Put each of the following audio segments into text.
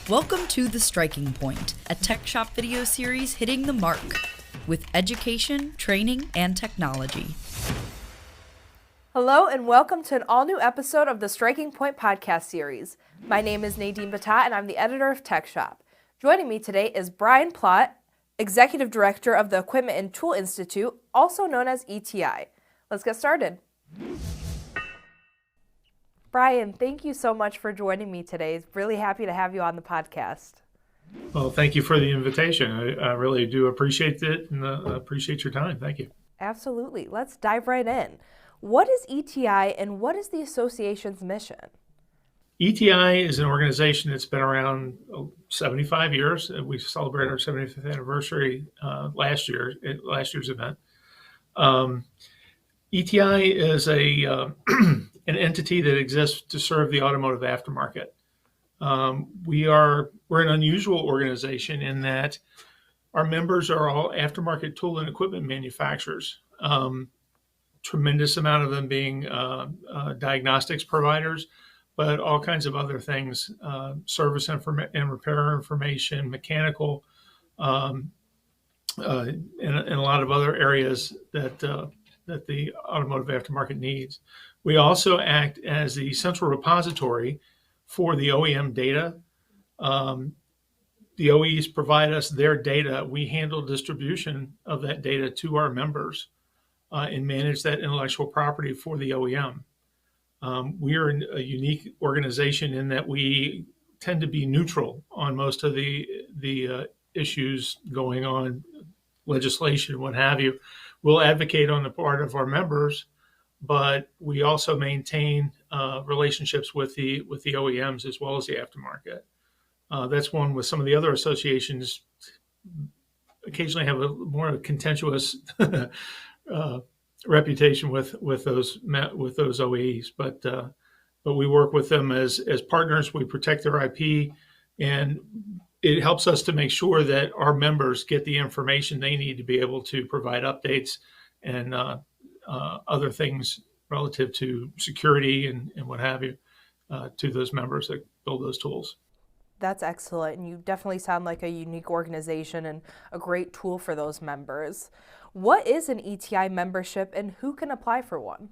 Welcome to The Striking Point, a tech shop video series hitting the mark with education, training, and technology. Hello and welcome to an all-new episode of the Striking Point podcast series. My name is Nadine Battah and I'm the editor of Tech Shop. Joining me today is Brian Plott, Executive Director of the Equipment and Tool Institute, also known as ETI. Let's get started. Brian, thank you so much for joining me today. Really happy to have you on the podcast. Well, thank you for the invitation. I really do appreciate it and appreciate your time. Thank you. Absolutely. Let's dive right in. What is ETI and what is the association's mission? ETI is an organization that's been around 75 years. We celebrated our 75th anniversary last year's event. ETI is an entity that exists to serve the automotive aftermarket. We're an unusual organization in that our members are all aftermarket tool and equipment manufacturers. Tremendous amount of them being diagnostics providers, but all kinds of other things, service and repair information, mechanical, and a lot of other areas that the automotive aftermarket needs. We also act as the central repository for the OEM data. The OEs provide us their data. We handle distribution of that data to our members and manage that intellectual property for the OEM. We are a unique organization in that we tend to be neutral on most of the issues going on, legislation, what have you. We'll advocate on the part of our members, but we also maintain relationships with the OEMs as well as the aftermarket. That's one with some of the other associations occasionally have a more contentious reputation with those OEs, but we work with them as partners. We protect their IP, and it helps us to make sure that our members get the information they need to be able to provide updates and other things relative to security and what have you to those members that build those tools. That's excellent, and you definitely sound like a unique organization and a great tool for those members. What is an ETI membership and who can apply for one?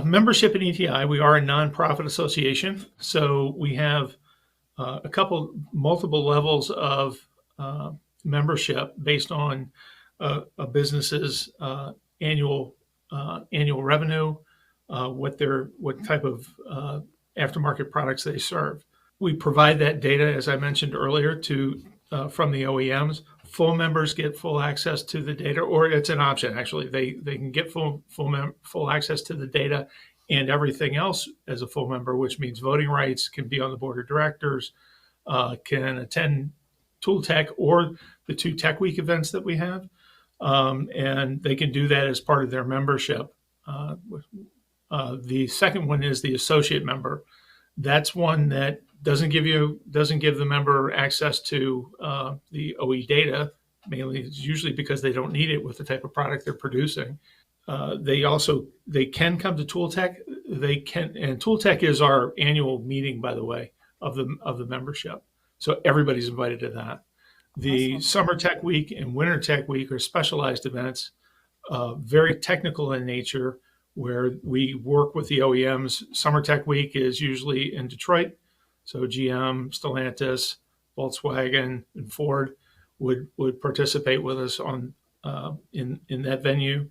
Membership in ETI, we are a nonprofit association, so we have multiple levels of membership based on a business's annual revenue, what type of aftermarket products they serve. We provide that data, as I mentioned earlier, from the OEMs. Full members get full access to the data, or it's an option actually. They can get full access to the data and everything else as a full member, which means voting rights, can be on the board of directors, can attend Tool Tech or the 2 Tech Week events that we have, and they can do that as part of their membership. The second one is the associate member. That's one that doesn't give the member access to the OE data. Mainly, it's usually because they don't need it with the type of product they're producing. They can come to Tool Tech. And Tool Tech is our annual meeting, by the way, of the membership. So everybody's invited to that. The Awesome. Summer Tech Week and Winter Tech Week are specialized events, very technical in nature, where we work with the OEMs. Summer Tech Week is usually in Detroit. So GM, Stellantis, Volkswagen, and Ford would participate with us on in that venue.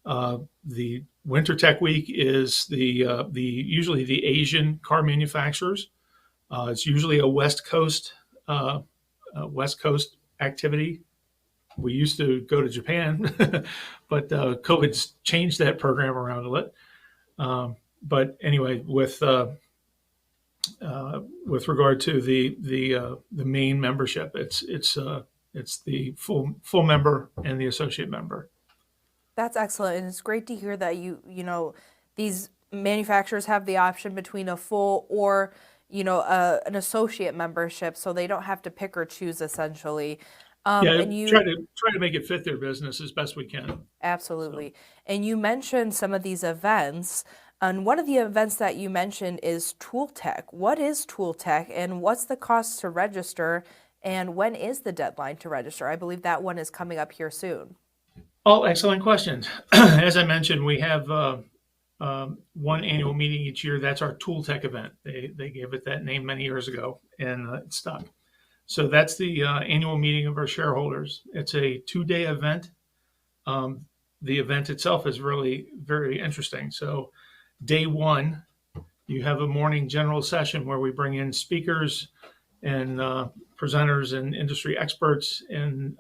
The Winter Tech Week is usually the Asian car manufacturers. It's usually a West Coast activity. We used to go to Japan, but COVID's changed that program around a little. But anyway, with regard to the main membership, it's the full member and the associate member. That's excellent, and it's great to hear that these manufacturers have the option between a full or an associate membership, so they don't have to pick or choose essentially. And you try to make it fit their business as best we can. Absolutely. So. And you mentioned some of these events. And one of the events that you mentioned is Tool Tech. What is Tool Tech, and what's the cost to register, and when is the deadline to register? I believe that one is coming up here soon. All excellent questions. As I mentioned, we have one annual meeting each year. That's our Tool Tech event. They gave it that name many years ago, and it stuck. So that's the annual meeting of our shareholders. It's a 2-day event. The event itself is really very interesting. So day one, you have a morning general session where we bring in speakers and presenters and industry experts and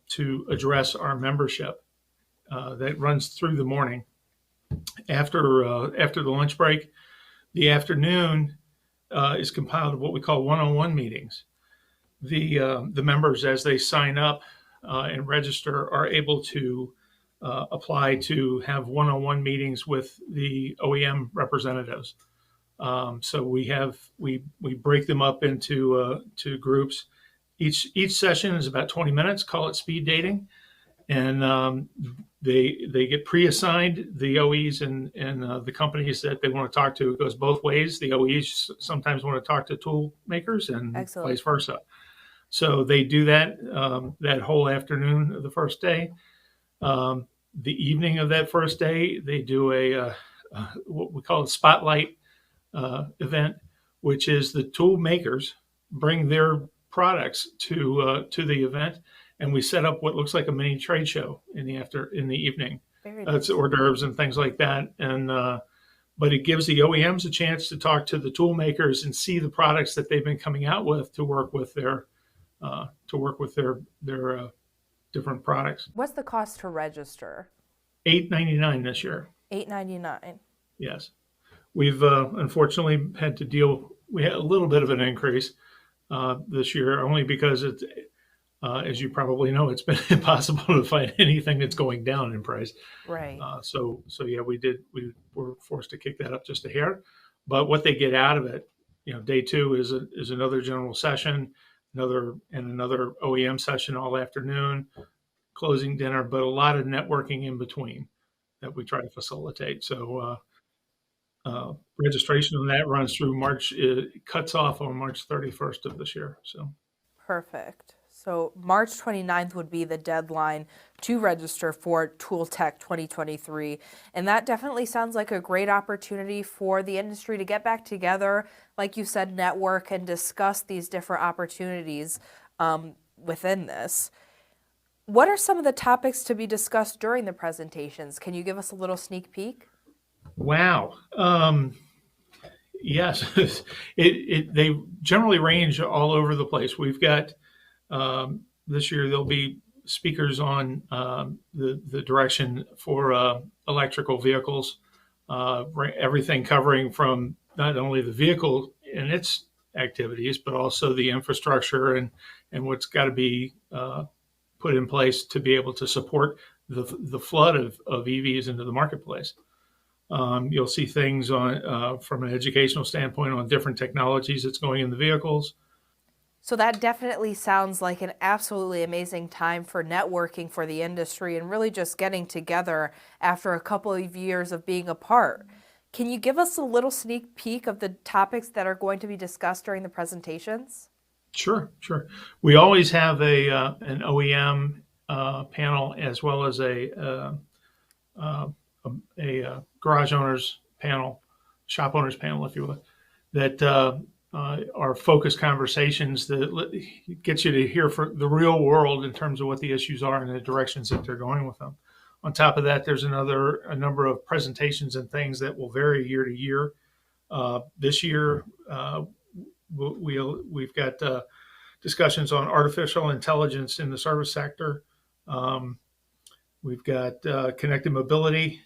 to address our membership. That runs through the morning. After the lunch break, the afternoon is compiled of what we call one-on-one meetings. The members, as they sign up and register, are able to apply to have one-on-one meetings with the OEM representatives. So we break them up into groups. Each session is about 20 minutes. Call it speed dating, and they get pre-assigned the OEs and the companies that they want to talk to. It goes both ways. The OEs sometimes want to talk to tool makers and Excellent. vice versa. So they do that that whole afternoon of the first day. The evening of that first day, they do a what we call a spotlight event, which is the tool makers bring their products to the event, and we set up what looks like a mini trade show in the evening. Very nice. It's hors d'oeuvres and things like that, and but it gives the OEMs a chance to talk to the tool makers and see the products that they've been coming out with to work with their different products. What's the cost to register? $8.99 this year. $8.99. Yes, we've unfortunately had to deal. We had a little bit of an increase this year, only because it's, as you probably know, it's been impossible to find anything that's going down in price. Right. So yeah, we were forced to kick that up just a hair. But what they get out of it, day two is another general session, another OEM session all afternoon, closing dinner, but a lot of networking in between that we try to facilitate. So registration on that runs through March. It cuts off on March 31st of this year. So Perfect. So March 29th would be the deadline to register for Tool Tech 2023. And that definitely sounds like a great opportunity for the industry to get back together, like you said, network and discuss these different opportunities within this. What are some of the topics to be discussed during the presentations? Can you give us a little sneak peek? wow. Yes, they generally range all over the place. We've got this year there'll be speakers on the direction for electrical vehicles, everything covering from not only the vehicle and its activities, but also the infrastructure and what's got to be put in place to be able to support the flood of EVs into the marketplace. You'll see things on from an educational standpoint on different technologies that's going in the vehicles. So that definitely sounds like an absolutely amazing time for networking for the industry and really just getting together after a couple of years of being apart. Can you give us a little sneak peek of the topics that are going to be discussed during the presentations? Sure. We always have an OEM panel as well as a garage owners panel, shop owners panel, if you will, that are focused conversations that gets you to hear from the real world in terms of what the issues are and the directions that they're going with them. On top of that, there's a number of presentations and things that will vary year to year. This year, we've got discussions on artificial intelligence in the service sector. We've got connected mobility,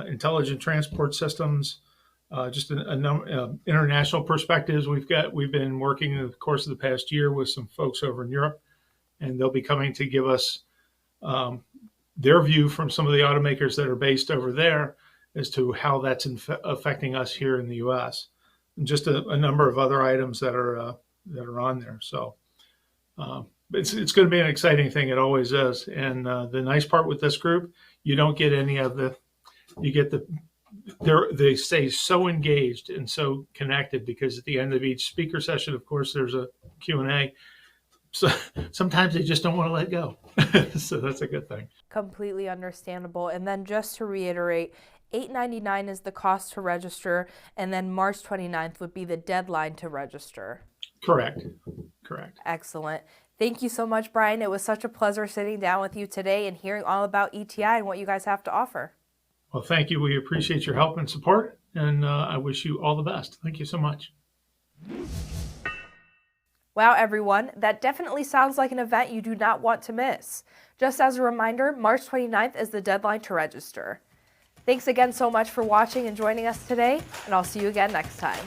intelligent transport systems, just a number international perspectives. We've been working in the course of the past year with some folks over in Europe, and they'll be coming to give us their view from some of the automakers that are based over there as to how that's affecting us here in the U.S. And just a number of other items that are on there. So it's going to be an exciting thing. It always is. And the nice part with this group, you don't get any of you get they stay so engaged and so connected, because at the end of each speaker session, of course, there's a Q&A. So sometimes they just don't want to let go. So that's a good thing. Completely understandable. And then just to reiterate, $8.99 is the cost to register, and then March 29th would be the deadline to register. Correct. Excellent. Thank you so much, Brian. It was such a pleasure sitting down with you today and hearing all about ETI and what you guys have to offer. Well, thank you. We appreciate your help and support, and I wish you all the best. Thank you so much. Wow, everyone, that definitely sounds like an event you do not want to miss. Just as a reminder, March 29th is the deadline to register. Thanks again so much for watching and joining us today, and I'll see you again next time.